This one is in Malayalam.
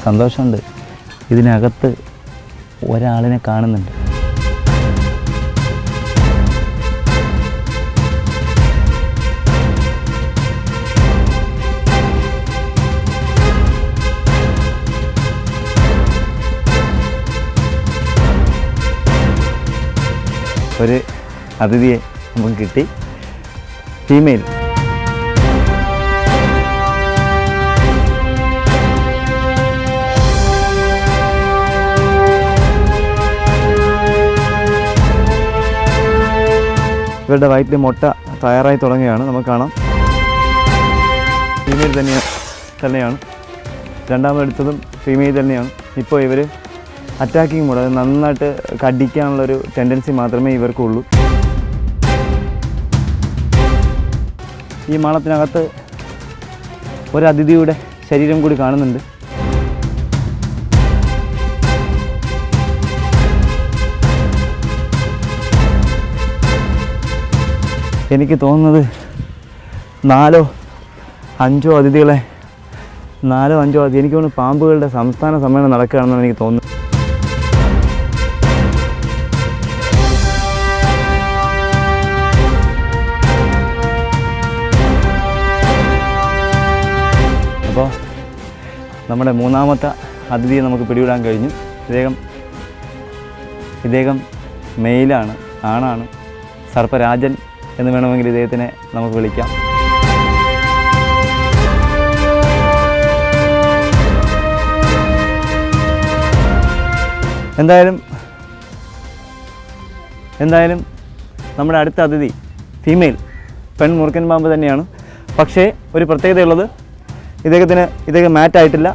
സന്തോഷമുണ്ട്. ഇതിനകത്ത് ഒരാളിനെ കാണുന്നുണ്ട്. ഒരു അതിഥിയെ നമുക്ക് കിട്ടി, ഫീമെയിൽ. ഇവരുടെ വയറ്റിൽ മുട്ട തയ്യാറായി തുടങ്ങുകയാണ്. നമുക്ക് കാണാം, ഫീമെയിൽ തന്നെയാണ്. രണ്ടാമതെടുത്തതും ഫീമെയിൽ തന്നെയാണ്. ഇപ്പോൾ ഇവർ അറ്റാക്കിങ് മോഡ്, അത് നന്നായിട്ട് കടിക്കാനുള്ളൊരു ടെൻഡൻസി മാത്രമേ ഇവർക്കുള്ളൂ. ഈ മാളത്തിനകത്ത് ഒരു അതിഥിയുടെ ശരീരം കൂടി കാണുന്നുണ്ട്. എനിക്ക് തോന്നുന്നത് 4 or 5 അതിഥികളെ, 4 or 5 അതിഥി, എനിക്ക് തോന്നുന്നു പാമ്പുകളുടെ സംസ്ഥാന സമ്മേളനം നടക്കുകയാണെന്നാണ് എനിക്ക് തോന്നുന്നത്. അപ്പോൾ നമ്മുടെ 3ാമത്തെ അതിഥിയെ നമുക്ക് പിടികൂടാൻ കഴിഞ്ഞു. ഇദ്ദേഹം മെയിലാണ്, ആണാണ്. സർപ്പരാജൻ എന്ന് വേണമെങ്കിൽ ഇദ്ദേഹത്തിനെ നമുക്ക് വിളിക്കാം. എന്തായാലും നമ്മുടെ അടുത്ത അതിഥി ഫീമെയിൽ പെൺ മൂർഖൻ പാമ്പ് തന്നെയാണ്. പക്ഷേ ഒരു പ്രത്യേകതയുള്ളത്, ഇദ്ദേഹം മാറ്റായിട്ടില്ല.